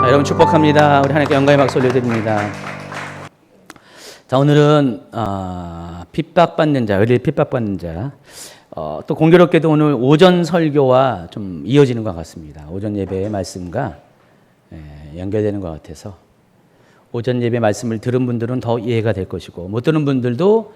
여러분 축복합니다. 우리 하나님께 영광의 박수 올려드립니다. 자, 오늘은 핍박받는 자, 의리를 핍박받는 자. 또 공교롭게도 오늘 오전 설교와 좀 이어지는 것 같습니다. 오전 예배의 말씀과 연결되는 것 같아서 오전 예배 말씀을 들은 분들은 더 이해가 될 것이고 못 들은 분들도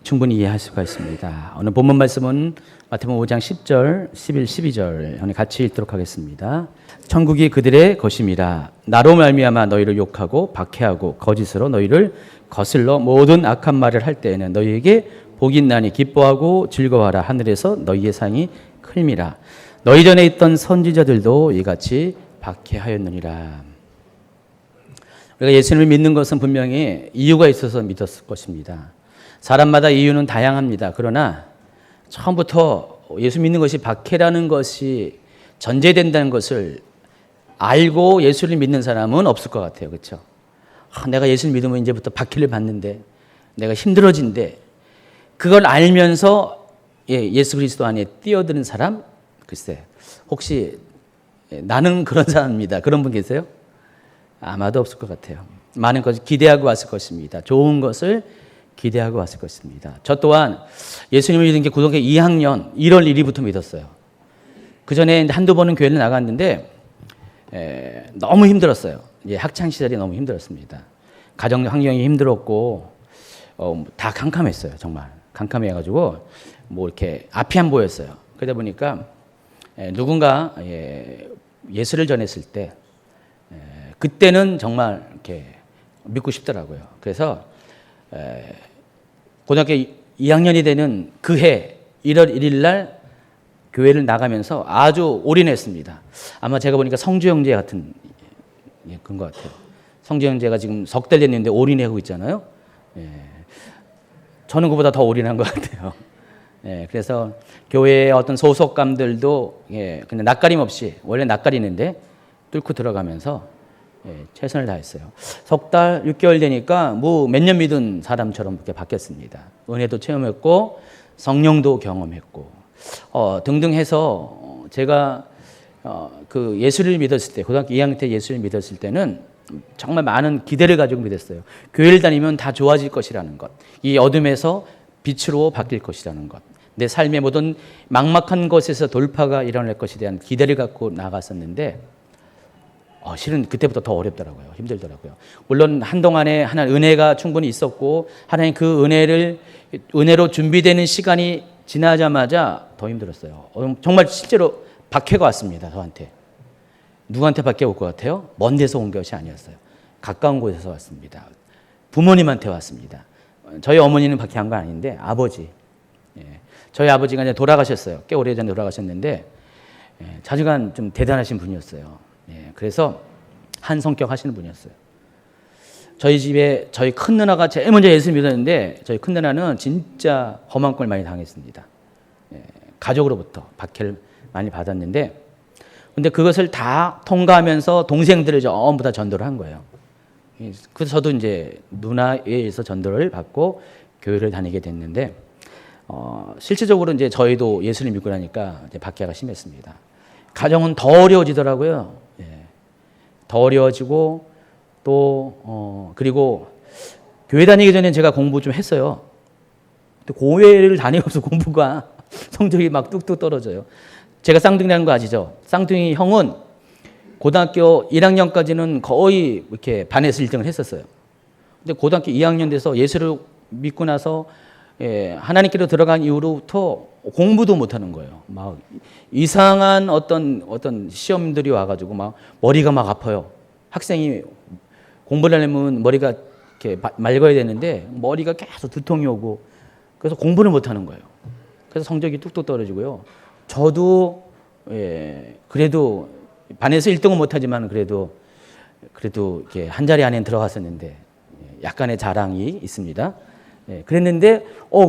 충분히 이해할 수가 있습니다. 오늘 본문 말씀은 마태복음 5장 10절, 11, 12절 같이 읽도록 하겠습니다. 천국이 그들의 것임이라. 나로 말미암아 너희를 욕하고 박해하고 거짓으로 너희를 거슬러 모든 악한 말을 할 때에는 너희에게 복이 있나니 기뻐하고 즐거워하라. 하늘에서 너희의 상이 클미라. 너희 전에 있던 선지자들도 이같이 박해하였느니라. 우리가 예수님을 믿는 것은 분명히 이유가 있어서 믿었을 것입니다. 사람마다 이유는 다양합니다. 그러나 처음부터 예수 믿는 것이 박해라는 것이 전제된다는 것을 알고 예수를 믿는 사람은 없을 것 같아요. 그렇죠? 내가 예수를 믿으면 이제부터 박해를 받는데 내가 힘들어진대. 그걸 알면서 예수 그리스도 안에 뛰어드는 사람? 글쎄, 혹시 나는 그런 사람입니다. 그런 분 계세요? 아마도 없을 것 같아요. 많은 것을 기대하고 왔을 것입니다. 좋은 것을 기대하고 왔을 것입니다. 저 또한 예수님을 믿은 게 고등학교 2학년 1월 1일부터 믿었어요. 그 전에 한두 번은 교회를 나갔는데 너무 힘들었어요. 학창 시절이 너무 힘들었습니다. 가정 환경이 힘들었고 다 캄캄했어요. 정말 캄캄해가지고 뭐 이렇게 앞이 안 보였어요. 그러다 보니까 누군가 예수를 전했을 때 그때는 정말 이렇게 믿고 싶더라고요. 그래서 고등학교 2학년이 되는 그 해 1월 1일 날 교회를 나가면서 아주 올인했습니다. 아마 제가 보니까 성주 형제 같은 그런 것 같아요. 성주 형제가 지금 석 달 됐는데 올인하고 있잖아요. 저는 그보다 더 올인한 것 같아요. 그래서 교회의 어떤 소속감들도 그냥 낯가림 없이 원래 낯가리는데 뚫고 들어가면서 최선을 다했어요. 석 달, 6개월 되니까 뭐 몇 년 믿은 사람처럼 이렇게 바뀌었습니다. 은혜도 체험했고 성령도 경험했고 등등 해서 제가 그 예수를 믿었을 때 고등학교 2학년 때 예수를 믿었을 때는 정말 많은 기대를 가지고 믿었어요. 교회를 다니면 다 좋아질 것이라는 것, 이 어둠에서 빛으로 바뀔 것이라는 것, 내 삶의 모든 막막한 것에서 돌파가 일어날 것에 대한 기대를 갖고 나갔었는데 실은 그때부터 더 어렵더라고요. 힘들더라고요. 물론 한동안에 하나님 은혜가 충분히 있었고 하나님 그 은혜로 준비되는 시간이 지나자마자 더 힘들었어요. 정말 실제로 박해가 왔습니다. 저한테. 누구한테 박해 올 것 같아요? 먼 데서 온 것이 아니었어요. 가까운 곳에서 왔습니다. 부모님한테 왔습니다. 저희 어머니는 박해한 건 아닌데 아버지. 저희 아버지가 이제 돌아가셨어요. 꽤 오래전에 돌아가셨는데 자주간 좀 대단하신 분이었어요. 그래서 한 성격 하시는 분이었어요. 저희 집에 저희 큰 누나가 제일 먼저 예수 믿었는데 저희 큰 누나는 진짜 험한 걸 많이 당했습니다. 가족으로부터 박해를 많이 받았는데 근데 그것을 다 통과하면서 동생들을 전부 다 전도를 한 거예요. 그래서 저도 이제 누나에 의해서 전도를 받고 교회를 다니게 됐는데 실질적으로 이제 저희도 예수를 믿고 나니까 이제 박해가 심했습니다. 가정은 더 어려워지더라고요. 더 어려워지고 또 그리고 교회 다니기 전에 제가 공부 좀 했어요. 근데 교회를 다니면서 공부가 성적이 막 뚝뚝 떨어져요. 제가 쌍둥이라는 거 아시죠? 쌍둥이 형은 고등학교 1학년까지는 거의 이렇게 반에서 1등을 했었어요. 근데 고등학교 2학년 돼서 예수를 믿고 나서 하나님께로 들어간 이후로부터 공부도 못하는 거예요. 막 이상한 어떤 시험들이 와가지고 막 머리가 막 아파요. 학생이 공부를 하려면 머리가 이렇게 맑아야 되는데 머리가 계속 두통이 오고 그래서 공부를 못하는 거예요. 그래서 성적이 뚝뚝 떨어지고요. 저도 그래도 반에서 1등은 못하지만 그래도 이렇게 한 자리 안에 들어갔었는데 약간의 자랑이 있습니다. 그랬는데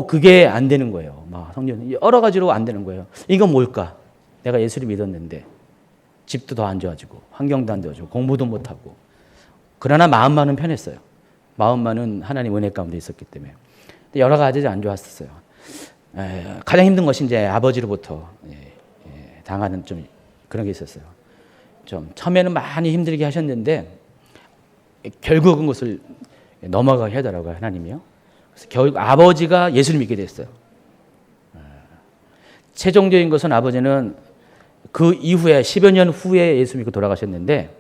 그게 안 되는 거예요. 막 성적이 여러 가지로 안 되는 거예요. 이건 뭘까? 내가 예수를 믿었는데 집도 더 안 좋아지고 환경도 안 좋아지고 공부도 못하고 그러나 마음만은 편했어요. 마음만은 하나님 은혜 가운데 있었기 때문에 여러 가지 안 좋았었어요. 가장 힘든 것이 이제 아버지로부터 당하는 좀 그런 게 있었어요. 좀 처음에는 많이 힘들게 하셨는데 결국은 그것을 넘어가게 하더라고요, 하나님이요. 그래서 결국 아버지가 예수를 믿게 됐어요. 최종적인 것은 아버지는 그 이후에 10여 년 후에 예수 믿고 돌아가셨는데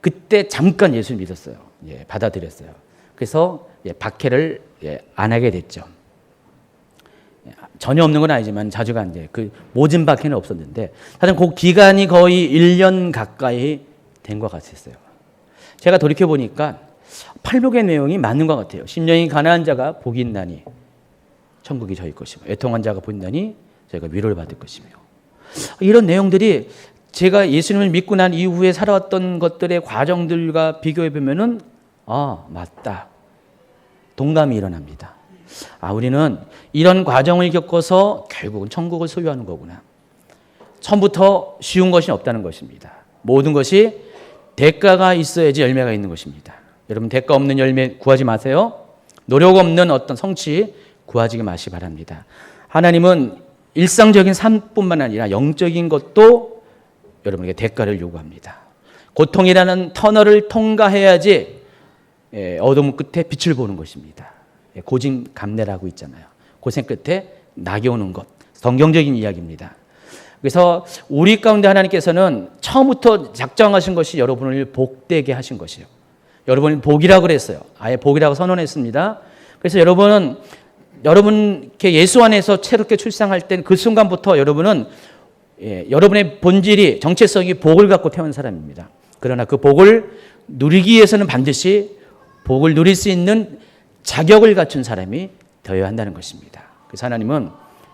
그때 잠깐 예수를 믿었어요. 예, 받아들였어요. 그래서 박해를 안 하게 됐죠. 전혀 없는 건 아니지만 자주가 이제 그 모진 박해는 없었는데 사실 그 기간이 거의 1년 가까이 된 것 같았어요. 제가 돌이켜 보니까 팔복의 내용이 맞는 것 같아요. 심령이 가난한 자가 복이 있나니 천국이 저희 것이고 애통한 자가 본다니 저희가 위로를 받을 것이며 이런 내용들이 제가 예수님을 믿고 난 이후에 살아왔던 것들의 과정들과 비교해 보면은 맞다. 동감이 일어납니다. 우리는 이런 과정을 겪어서 결국은 천국을 소유하는 거구나. 처음부터 쉬운 것이 없다는 것입니다. 모든 것이 대가가 있어야지 열매가 있는 것입니다. 여러분 대가 없는 열매 구하지 마세요. 노력 없는 어떤 성취 구하지 마시기 바랍니다. 하나님은 일상적인 삶뿐만 아니라 영적인 것도 여러분에게 대가를 요구합니다. 고통이라는 터널을 통과해야지 어둠 끝에 빛을 보는 것입니다. 고진감래라고 있잖아요. 고생 끝에 낙이 오는 것. 성경적인 이야기입니다. 그래서 우리 가운데 하나님께서는 처음부터 작정하신 것이 여러분을 복되게 하신 것이에요. 여러분이 복이라고 그랬어요. 아예 복이라고 선언했습니다. 그래서 여러분은 이렇게 예수 안에서 새롭게 출생할 때 그 순간부터 여러분은 여러분의 본질이 정체성이 복을 갖고 태어난 사람입니다. 그러나 그 복을 누리기 위해서는 반드시 복을 누릴 수 있는 자격을 갖춘 사람이 되어야 한다는 것입니다. 그래서 하나님은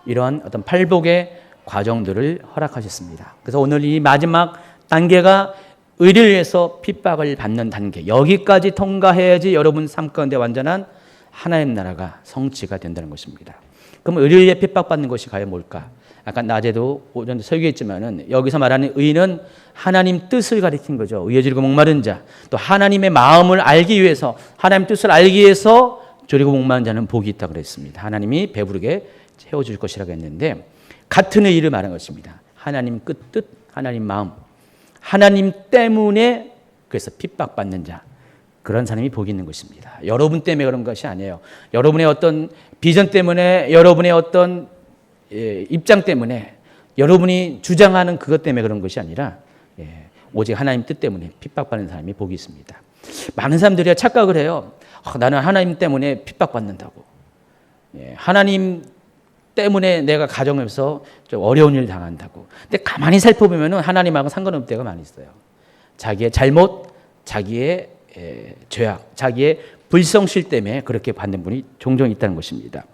이러한 어떤 팔복의 과정들을 허락하셨습니다. 그래서 오늘 이 마지막 단계가 의를 위해서 핍박을 받는 단계. 여기까지 통과해야지 여러분 삶 가운데 완전한 하나님 나라가 성취가 된다는 것입니다. 그럼 의를 위해 핍박받는 것이 과연 뭘까? 아까 낮에도 오전에 설교했지만은 여기서 말하는 의는 하나님 뜻을 가리킨 거죠. 의에 줄이고 목마른 자, 또 하나님의 마음을 알기 위해서 하나님 뜻을 알기 위해서 줄이고 목마른 자는 복이 있다고 그랬습니다. 하나님이 배부르게 채워줄 것이라고 했는데 같은 의를 말한 것입니다. 하나님 뜻, 하나님 마음, 하나님 때문에 그래서 핍박받는 자 그런 사람이 복이 있는 것입니다. 여러분 때문에 그런 것이 아니에요. 여러분의 어떤 비전 때문에 여러분의 어떤 입장 때문에 여러분이 주장하는 그것 때문에 그런 것이 아니라 오직 하나님 뜻 때문에 핍박받는 사람이 복이 있습니다. 많은 사람들이 착각을 해요. 나는 하나님 때문에 핍박받는다고. 하나님 때문에 내가 가정에서 좀 어려운 일 당한다고. 근데 가만히 살펴보면 하나님하고 상관없는 때가 많이 있어요. 자기의 잘못, 자기의 죄악, 자기의 불성실 때문에 그렇게 받는 분이 종종 있다는 것입니다.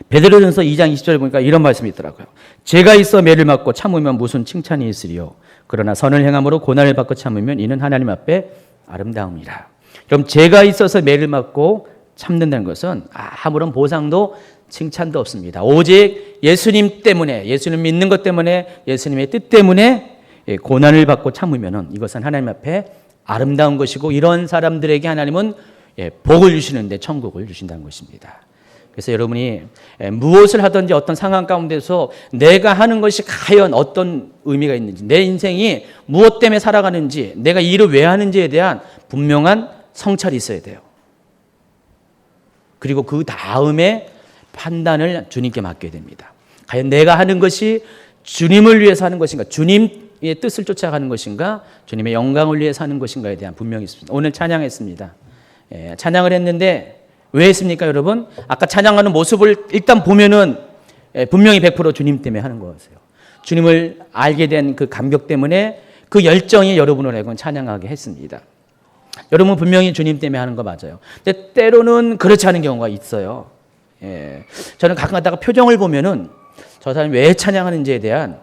베드로전서 2장 20절에 보니까 이런 말씀이 있더라고요. 죄가 있어 매를 맞고 참으면 무슨 칭찬이 있으리요. 그러나 선을 행함으로 고난을 받고 참으면 이는 하나님 앞에 아름다움이라. 그럼 죄가 있어서 매를 맞고 참는다는 것은 아무런 보상도 칭찬도 없습니다. 오직 예수님 때문에, 예수님 믿는 것 때문에, 예수님의 뜻 때문에 고난을 받고 참으면 이것은 하나님 앞에 아름다운 것이고 이런 사람들에게 하나님은 복을 주시는데 천국을 주신다는 것입니다. 그래서 여러분이 무엇을 하든지 어떤 상황 가운데서 내가 하는 것이 과연 어떤 의미가 있는지, 내 인생이 무엇 때문에 살아가는지, 내가 이 일을 왜 하는지에 대한 분명한 성찰이 있어야 돼요. 그리고 그 다음에 판단을 주님께 맡겨야 됩니다. 과연 내가 하는 것이 주님을 위해서 하는 것인가, 주님의 뜻을 쫓아가는 것인가, 주님의 영광을 위해서 하는 것인가에 대한 분명히 있습니다. 오늘 찬양했습니다. 찬양을 했는데 왜 했습니까, 여러분? 아까 찬양하는 모습을 일단 보면은 분명히 100% 주님 때문에 하는 거였어요. 주님을 알게 된 그 감격 때문에 그 열정이 여러분을 알고 찬양하게 했습니다. 여러분 분명히 주님 때문에 하는 거 맞아요. 근데 때로는 그렇지 않은 경우가 있어요. 저는 가끔 가다가 표정을 보면은 저 사람이 왜 찬양하는지에 대한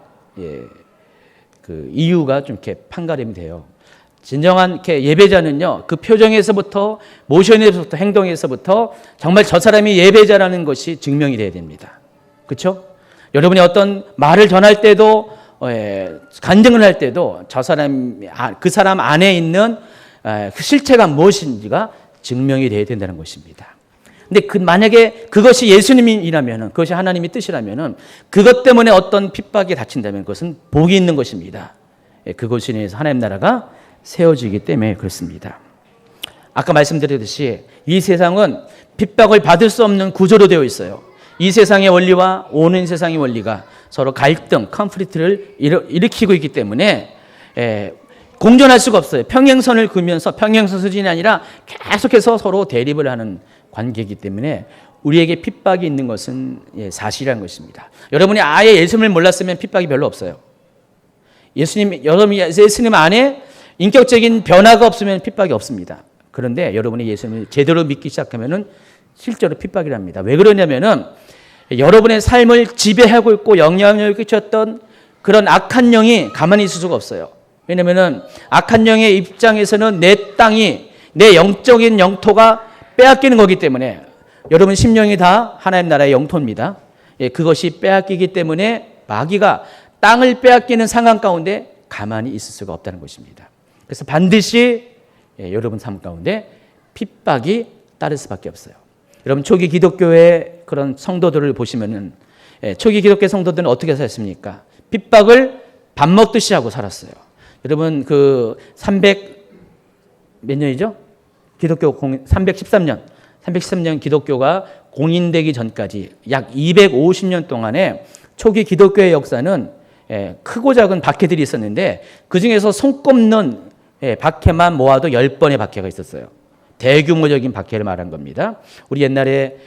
그 이유가 좀 이렇게 판가름이 돼요. 진정한 이렇게 예배자는요, 그 표정에서부터, 모션에서부터, 행동에서부터 정말 저 사람이 예배자라는 것이 증명이 돼야 됩니다. 그렇죠? 여러분이 어떤 말을 전할 때도, 간증을 할 때도 저 사람, 그 사람 안에 있는 그 실체가 무엇인지가 증명이 돼야 된다는 것입니다. 근데 만약에 그것이 예수님이라면, 그것이 하나님의 뜻이라면, 그것 때문에 어떤 핍박에 닥친다면 그것은 복이 있는 것입니다. 그곳을 인해서 하나님 나라가 세워지기 때문에 그렇습니다. 아까 말씀드렸듯이 이 세상은 핍박을 받을 수 없는 구조로 되어 있어요. 이 세상의 원리와 오는 세상의 원리가 서로 갈등, 컨플릭트를 일으키고 있기 때문에 공존할 수가 없어요. 평행선을 그으면서 평행선 수준이 아니라 계속해서 서로 대립을 하는 관계이기 때문에 우리에게 핍박이 있는 것은 사실이라는 것입니다. 여러분이 아예 예수님을 몰랐으면 핍박이 별로 없어요. 여러분이 예수님 안에 인격적인 변화가 없으면 핍박이 없습니다. 그런데 여러분이 예수님을 제대로 믿기 시작하면은 실제로 핍박이랍니다. 왜 그러냐면은 여러분의 삶을 지배하고 있고 영향력을 끼쳤던 그런 악한 영이 가만히 있을 수가 없어요. 왜냐면은 악한 영의 입장에서는 내 땅이, 내 영적인 영토가 빼앗기는 거기 때문에 여러분 심령이 다 하나님 나라의 영토입니다. 그것이 빼앗기기 때문에 마귀가 땅을 빼앗기는 상황 가운데 가만히 있을 수가 없다는 것입니다. 그래서 반드시 여러분 삶 가운데 핍박이 따를 수밖에 없어요. 여러분 초기 기독교의 그런 성도들을 보시면은 초기 기독교 성도들은 어떻게 살았습니까? 핍박을 밥 먹듯이 하고 살았어요. 여러분 그 300 몇 년이죠? 기독교 313년 기독교가 공인되기 전까지 약 250년 동안에 초기 기독교의 역사는 크고 작은 박해들이 있었는데 그중에서 손꼽는 박해만 모아도 10번의 박해가 있었어요. 대규모적인 박해를 말한 겁니다. 우리 옛날에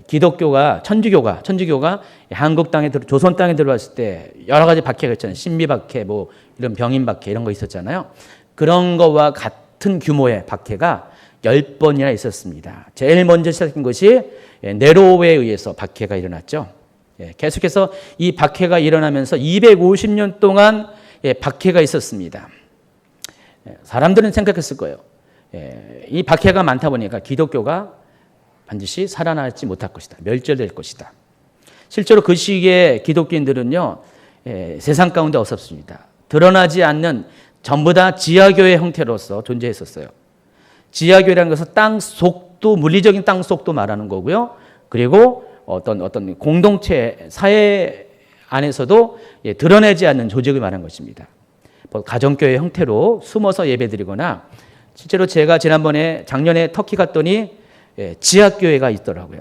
기독교가 천주교가 한국 땅에 조선 땅에 들어왔을 때 여러 가지 박해가 있잖아요. 신비 박해, 뭐 이런 병인 박해 이런 거 있었잖아요. 그런 거와 같은 규모의 박해가 10번이나 있었습니다. 제일 먼저 시작된 것이 네로에 의해서 박해가 일어났죠. 계속해서 이 박해가 일어나면서 250년 동안 박해가 있었습니다. 사람들은 생각했을 거예요. 이 박해가 많다 보니까 기독교가 반드시 살아나지 못할 것이다. 멸절될 것이다. 실제로 그 시기에 기독교인들은요, 세상 가운데 없었습니다. 드러나지 않는 전부 다 지하교회 형태로서 존재했었어요. 지하교회라는 것은 땅 속도, 물리적인 땅 속도 말하는 거고요. 그리고 어떤 공동체, 사회 안에서도 드러내지 않는 조직을 말하는 것입니다. 가정교회 형태로 숨어서 예배드리거나 실제로 제가 작년에 터키 갔더니 지하교회가 있더라고요.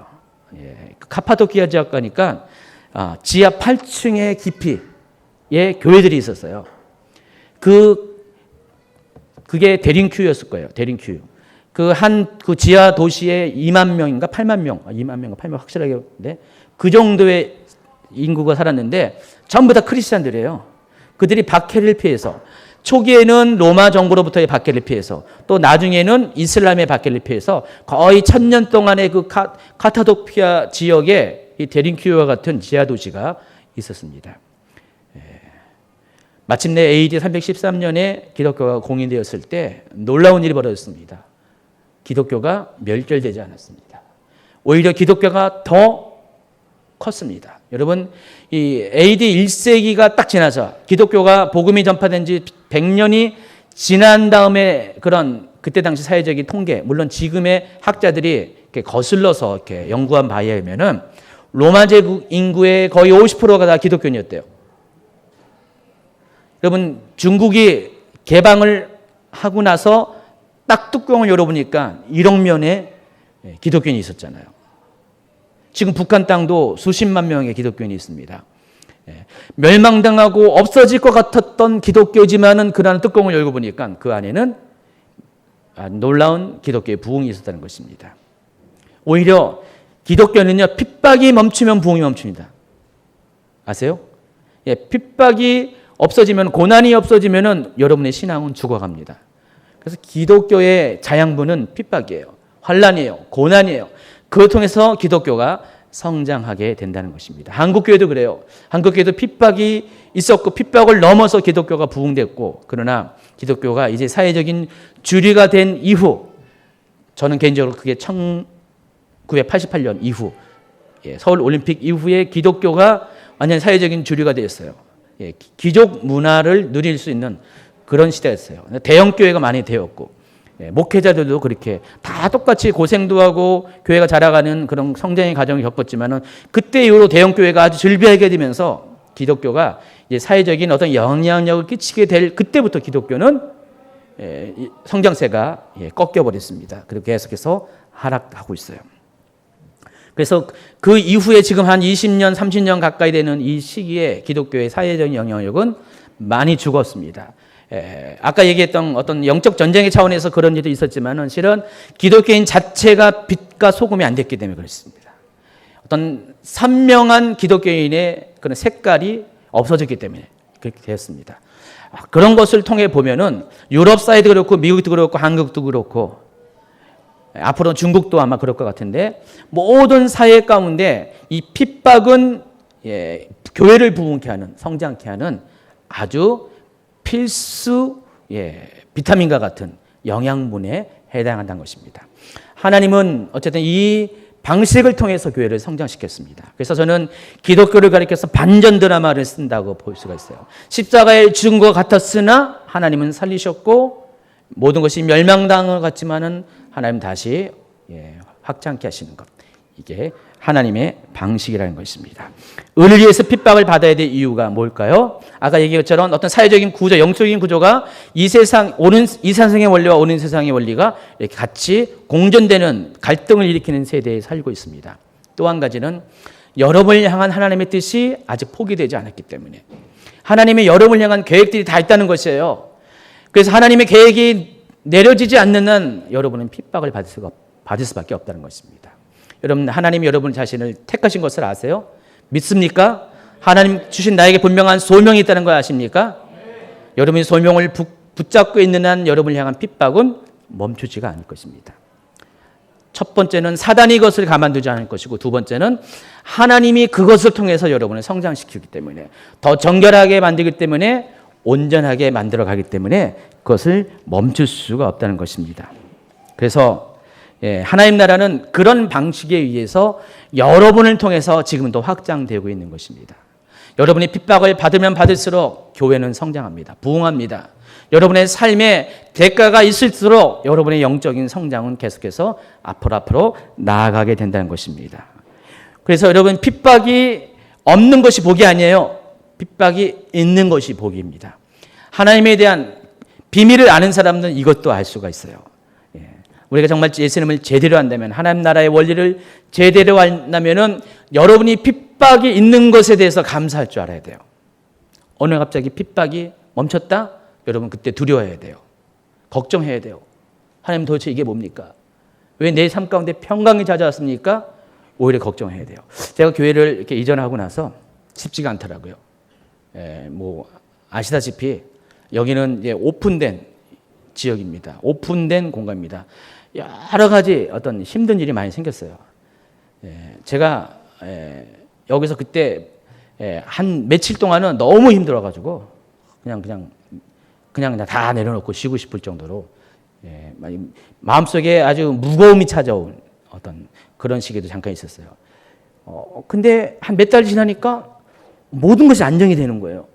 카파도키아 지하 가니까 지하 8층의 깊이의 교회들이 있었어요. 그게 데링큐였을 거예요. 데링큐. 그 지하 도시에 2만 명인가 8만 명, 2만 명인가 8만 명 확실하게 근데 그 정도의 인구가 살았는데 전부 다 크리스찬들이에요. 그들이 박해를 피해서 초기에는 로마 정부로부터의 박해를 피해서 또 나중에는 이슬람의 박해를 피해서 거의 1000년 동안의 그 카파도키아 지역에 이 데링큐와 같은 지하 도시가 있었습니다. 마침내 AD 313년에 기독교가 공인되었을 때 놀라운 일이 벌어졌습니다. 기독교가 멸절되지 않았습니다. 오히려 기독교가 더 컸습니다. 여러분, 이 AD 1세기가 딱 지나서 기독교가 복음이 전파된 지 100년이 지난 다음에 그때 당시 사회적인 통계, 물론 지금의 학자들이 이렇게 거슬러서 이렇게 연구한 바에 의하면은 로마 제국 인구의 거의 50%가 다 기독교인이었대요. 여러분, 중국이 개방을 하고 나서 딱 뚜껑을 열어보니까 1억 명의 기독교인이 있었잖아요. 지금 북한 땅도 수십만 명의 기독교인이 있습니다. 멸망당하고 없어질 것 같았던 기독교지만은 그러한 뚜껑을 열고 보니까 그 안에는 놀라운 기독교의 부흥이 있었다는 것입니다. 오히려 기독교는요, 핍박이 멈추면 부흥이 멈춥니다. 아세요? 핍박이 없어지면, 고난이 없어지면은 여러분의 신앙은 죽어갑니다. 그래서 기독교의 자양분은 핍박이에요. 환난이에요. 고난이에요. 그걸 통해서 기독교가 성장하게 된다는 것입니다. 한국교회도 그래요. 한국교회도 핍박이 있었고 핍박을 넘어서 기독교가 부흥됐고, 그러나 기독교가 이제 사회적인 주류가 된 이후, 저는 개인적으로 그게 1988년 이후, 서울 올림픽 이후에 기독교가 완전 사회적인 주류가 되었어요. 귀족 문화를 누릴 수 있는 그런 시대였어요. 대형교회가 많이 되었고, 목회자들도 그렇게 다 똑같이 고생도 하고 교회가 자라가는 그런 성장의 과정을 겪었지만은 그때 이후로 대형교회가 아주 즐비하게 되면서 기독교가 이제 사회적인 어떤 영향력을 끼치게 될 그때부터 기독교는 성장세가 꺾여 버렸습니다. 그리고 계속해서 하락하고 있어요. 그래서 그 이후에 지금 한 20년, 30년 가까이 되는 이 시기에 기독교의 사회적인 영향력은 많이 죽었습니다. 아까 얘기했던 어떤 영적 전쟁의 차원에서 그런 일도 있었지만은 실은 기독교인 자체가 빛과 소금이 안 됐기 때문에 그렇습니다. 어떤 선명한 기독교인의 그런 색깔이 없어졌기 때문에 그렇게 되었습니다. 그런 것을 통해 보면은 유럽 사회도 그렇고 미국도 그렇고 한국도 그렇고 앞으로 중국도 아마 그럴 것 같은데 모든 사회 가운데 이 핍박은 교회를 부흥케 하는 성장케 하는 아주 필수 비타민과 같은 영양분에 해당한다는 것입니다. 하나님은 어쨌든 이 방식을 통해서 교회를 성장시켰습니다. 그래서 저는 기독교를 가리켜서 반전 드라마를 쓴다고 볼 수가 있어요. 십자가에 죽은 것 같았으나 하나님은 살리셨고 모든 것이 멸망당한 것 같지만은 하나님 다시 확장케 하시는 것. 이게 하나님의 방식이라는 것입니다. 의를 위해서 핍박을 받아야 될 이유가 뭘까요? 아까 얘기한 것처럼 어떤 사회적인 구조, 영적인 구조가 이 세상의 원리와 오는 세상의 원리가 이렇게 같이 공존되는 갈등을 일으키는 세대에 살고 있습니다. 또 한 가지는 여러분을 향한 하나님의 뜻이 아직 포기되지 않았기 때문에 하나님의 여러분을 향한 계획들이 다 있다는 것이에요. 그래서 하나님의 계획이 내려지지 않는 한 여러분은 핍박을 받을 수밖에 없다는 것입니다. 여러분, 하나님이 여러분 자신을 택하신 것을 아세요? 믿습니까? 하나님 주신 나에게 분명한 소명이 있다는 걸 아십니까? 여러분이 소명을 붙잡고 있는 한 여러분을 향한 핍박은 멈추지가 않을 것입니다. 첫 번째는 사단이 이것을 가만두지 않을 것이고 두 번째는 하나님이 그것을 통해서 여러분을 성장시키기 때문에 더 정결하게 만들기 때문에 온전하게 만들어가기 때문에 그것을 멈출 수가 없다는 것입니다. 그래서 하나님 나라는 그런 방식에 의해서 여러분을 통해서 지금도 확장되고 있는 것입니다. 여러분이 핍박을 받으면 받을수록 교회는 성장합니다. 부흥합니다. 여러분의 삶에 대가가 있을수록 여러분의 영적인 성장은 계속해서 앞으로 나아가게 된다는 것입니다. 그래서 여러분 핍박이 없는 것이 복이 아니에요. 핍박이 있는 것이 복입니다. 하나님에 대한 비밀을 아는 사람들은 이것도 알 수가 있어요. 우리가 정말 예수님을 제대로 한다면 하나님 나라의 원리를 제대로 한다면은 여러분이 핍박이 있는 것에 대해서 감사할 줄 알아야 돼요. 어느 갑자기 핍박이 멈췄다? 여러분 그때 두려워해야 돼요. 걱정해야 돼요. 하나님 도대체 이게 뭡니까? 왜 내 삶 가운데 평강이 찾아왔습니까? 오히려 걱정해야 돼요. 제가 교회를 이렇게 이전하고 나서 쉽지가 않더라고요. 아시다시피 여기는 이제 오픈된 지역입니다. 오픈된 공간입니다. 여러 가지 어떤 힘든 일이 많이 생겼어요. 제가 여기서 그때 한 며칠 동안은 너무 힘들어가지고 그냥 다 내려놓고 쉬고 싶을 정도로 마음속에 아주 무거움이 찾아온 어떤 그런 시기도 잠깐 있었어요. 근데 한 몇 달 지나니까 모든 것이 안정이 되는 거예요.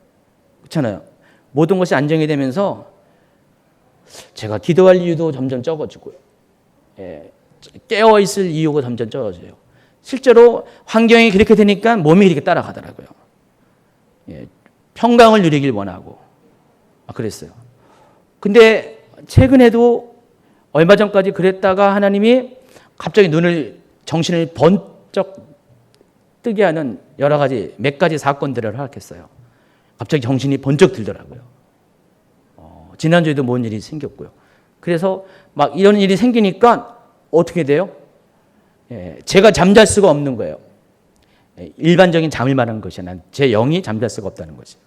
그렇잖아요. 모든 것이 안정이 되면서 제가 기도할 이유도 점점 적어지고요. 깨어있을 이유가 점점 적어져요. 실제로 환경이 그렇게 되니까 몸이 이렇게 따라가더라고요. 평강을 누리길 원하고 그랬어요. 근데 최근에도 얼마 전까지 그랬다가 하나님이 갑자기 정신을 번쩍 뜨게 하는 몇 가지 사건들을 허락했어요. 갑자기 정신이 번쩍 들더라고요. 지난주에도 뭔 일이 생겼고요. 그래서 막 이런 일이 생기니까 어떻게 돼요? 제가 잠잘 수가 없는 거예요. 일반적인 잠을 말하는 것이 아니라 제 영이 잠잘 수가 없다는 거죠.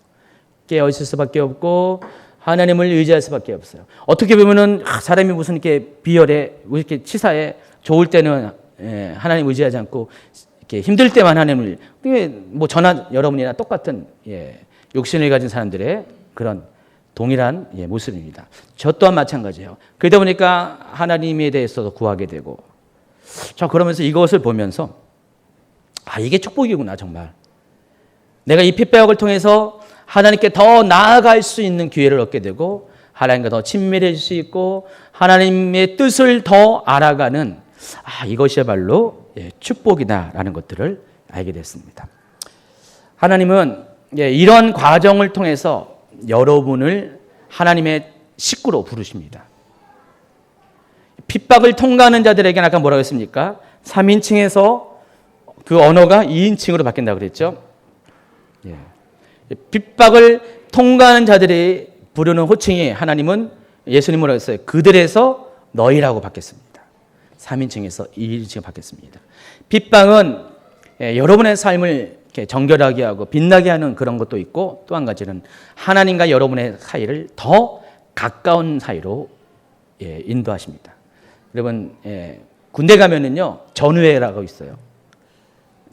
깨어 있을 수밖에 없고 하나님을 의지할 수밖에 없어요. 어떻게 보면은 사람이 무슨 이렇게 비열해, 이렇게 치사해, 좋을 때는 하나님 의지하지 않고 이렇게 힘들 때만 하나님을 저나 여러분이나 똑같은 욕심을 가진 사람들의 그런 동일한 모습입니다. 저 또한 마찬가지예요. 그러다 보니까 하나님에 대해서도 구하게 되고, 그러면서 이것을 보면서 이게 축복이구나 정말. 내가 이 핍박을 통해서 하나님께 더 나아갈 수 있는 기회를 얻게 되고 하나님과 더 친밀해질 수 있고 하나님의 뜻을 더 알아가는 이것이야말로 축복이다라는 것들을 알게 됐습니다. 하나님은 예, 이런 과정을 통해서 여러분을 하나님의 식구로 부르십니다. 핍박을 통과하는 자들에게는 아까 뭐라고 했습니까? 3인칭에서 그 언어가 2인칭으로 바뀐다고 그랬죠. 예. 핍박을 통과하는 자들이 부르는 호칭이 하나님은 예수님 뭐라고 했어요? 그들에서 너희라고 바뀌었습니다. 3인칭에서 2인칭으로 바뀌었습니다. 핍박은 여러분의 삶을 이렇게 정결하게 하고 빛나게 하는 그런 것도 있고, 또 한 가지는 하나님과 여러분의 사이를 더 가까운 사이로 인도하십니다. 여러분, 군대 가면은요 전우회라고 있어요.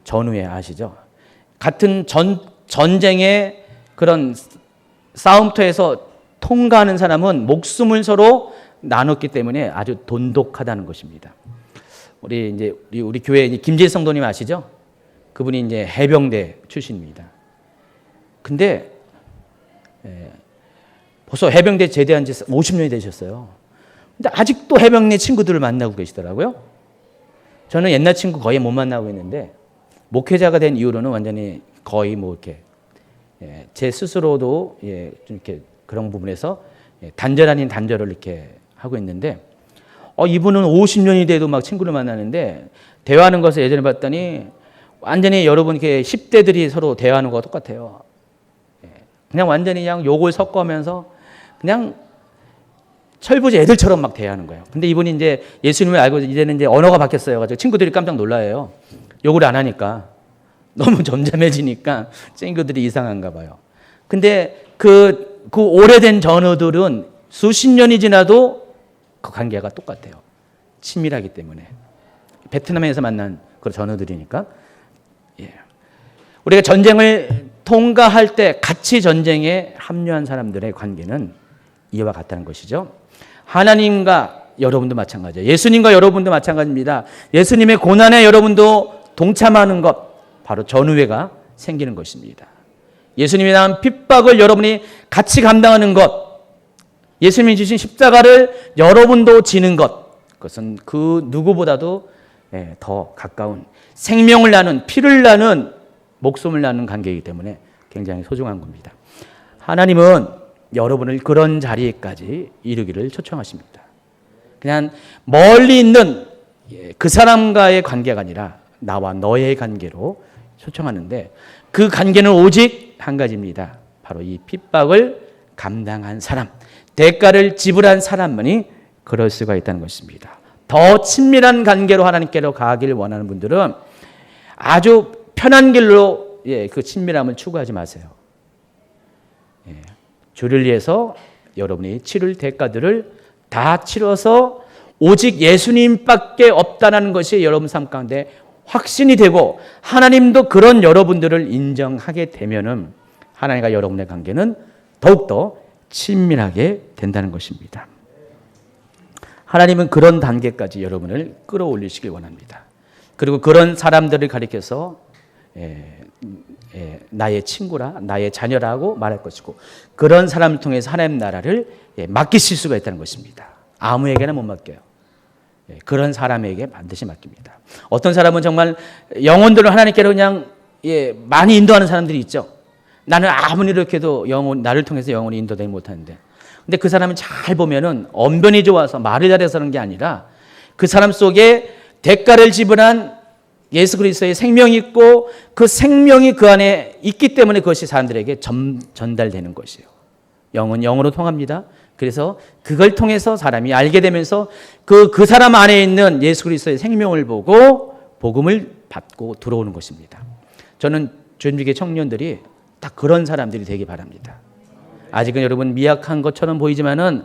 전우회 아시죠? 같은 전쟁의 그런 싸움터에서 통과하는 사람은 목숨을 서로 나눴기 때문에 아주 돈독하다는 것입니다. 우리 교회 김재일 성도님 아시죠? 그분이 이제 해병대 출신입니다. 근데 벌써 해병대 제대한 지 50년이 되셨어요. 근데 아직도 해병대 친구들을 만나고 계시더라고요. 저는 옛날 친구 거의 못 만나고 있는데, 목회자가 된 이후로는 완전히 거의 뭐 이렇게 제 스스로도 좀 이렇게 그런 부분에서 단절 아닌 단절을 이렇게 하고 있는데, 이분은 50년이 돼도 막 친구를 만나는데, 대화하는 것을 예전에 봤더니 완전히 여러분 이렇게 10대들이 서로 대화하는 거와 똑같아요. 그냥 완전히 그냥 욕을 섞으면서 그냥 철부지 애들처럼 막 대화하는 거예요. 근데 이분이 이제 예수님을 알고 이제는 이제 언어가 바뀌었어요. 가지고 친구들이 깜짝 놀라요. 욕을 안 하니까. 너무 점잖해지니까 친구들이 이상한가 봐요. 근데 그 오래된 전우들은 수십 년이 지나도 그 관계가 똑같아요. 친밀하기 때문에. 베트남에서 만난 그런 전우들이니까. 우리가 전쟁을 통과할 때 같이 전쟁에 합류한 사람들의 관계는 이와 같다는 것이죠. 하나님과 여러분도 마찬가지예요. 예수님과 여러분도 마찬가지입니다. 예수님의 고난에 여러분도 동참하는 것, 바로 전우회가 생기는 것입니다. 예수님이 당한 핍박을 여러분이 같이 감당하는 것, 예수님이 주신 십자가를 여러분도 지는 것, 그것은 그 누구보다도 더 가까운 생명을 나눈, 피를 나눈, 목숨을 나눈 관계이기 때문에 굉장히 소중한 겁니다. 하나님은 여러분을 그런 자리에까지 이르기를 초청하십니다. 그냥 멀리 있는 그 사람과의 관계가 아니라 나와 너의 관계로 초청하는데, 그 관계는 오직 한 가지입니다. 바로 이 핍박을 감당한 사람, 대가를 지불한 사람만이 그럴 수가 있다는 것입니다. 더 친밀한 관계로 하나님께로 가기를 원하는 분들은 아주 편한 길로 그 친밀함을 추구하지 마세요. 주를 위해서 여러분이 치를 대가들을 다 치러서 오직 예수님밖에 없다는 것이 여러분 삶 가운데 확신이 되고, 하나님도 그런 여러분들을 인정하게 되면은 하나님과 여러분의 관계는 더욱더 친밀하게 된다는 것입니다. 하나님은 그런 단계까지 여러분을 끌어올리시길 원합니다. 그리고 그런 사람들을 가리켜서 나의 친구라, 나의 자녀라고 말할 것이고, 그런 사람을 통해서 하나님 나라를 맡기실 수가 있다는 것입니다. 아무에게나 못 맡겨요. 그런 사람에게 반드시 맡깁니다. 어떤 사람은 정말 영혼들을 하나님께로 그냥 많이 인도하는 사람들이 있죠. 나는 아무리 이렇게 해도 나를 통해서 영혼이 인도되지 못하는데, 근데 그 사람은 잘 보면은 언변이 좋아서 말을 잘해서 그런 게 아니라 그 사람 속에 대가를 지불한 예수 그리스도의 생명이 있고, 그 생명이 그 안에 있기 때문에 그것이 사람들에게 전달되는 것이에요. 영은 영으로 통합니다. 그래서 그걸 통해서 사람이 알게 되면서 그 사람 안에 있는 예수 그리스도의 생명을 보고 복음을 받고 들어오는 것입니다. 저는 주님께 청년들이 딱 그런 사람들이 되기 바랍니다. 아직은 여러분 미약한 것처럼 보이지만은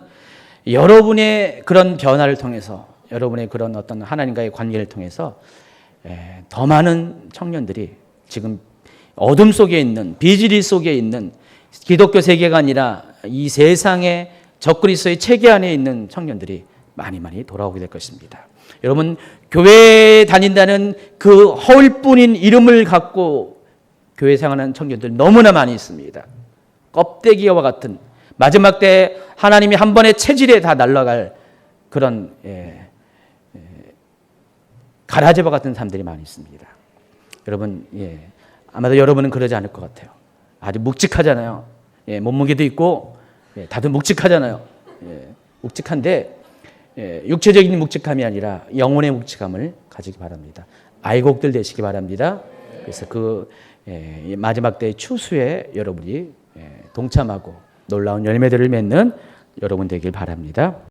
여러분의 그런 변화를 통해서, 여러분의 그런 어떤 하나님과의 관계를 통해서 더 많은 청년들이 지금 어둠 속에 있는, 비질이 속에 있는 기독교 세계가 아니라 이 세상의 적그리스도의 체계 안에 있는 청년들이 많이 돌아오게 될 것입니다. 여러분, 교회에 다닌다는 그 허울뿐인 이름을 갖고 교회 생활하는 청년들 너무나 많이 있습니다. 껍데기와 같은, 마지막 때 하나님이 한 번에 체질에 다 날아갈 그런 가라지와 같은 사람들이 많이 있습니다. 여러분, 아마도 여러분은 그러지 않을 것 같아요. 아주 묵직하잖아요. 예, 몸무게도 있고 예, 다들 묵직하잖아요. 예, 묵직한데 육체적인 묵직함이 아니라 영혼의 묵직함을 가지기 바랍니다. 아이곡들 되시기 바랍니다. 그래서 그 마지막 때의 추수에 여러분이 동참하고 놀라운 열매들을 맺는 여러분 되길 바랍니다.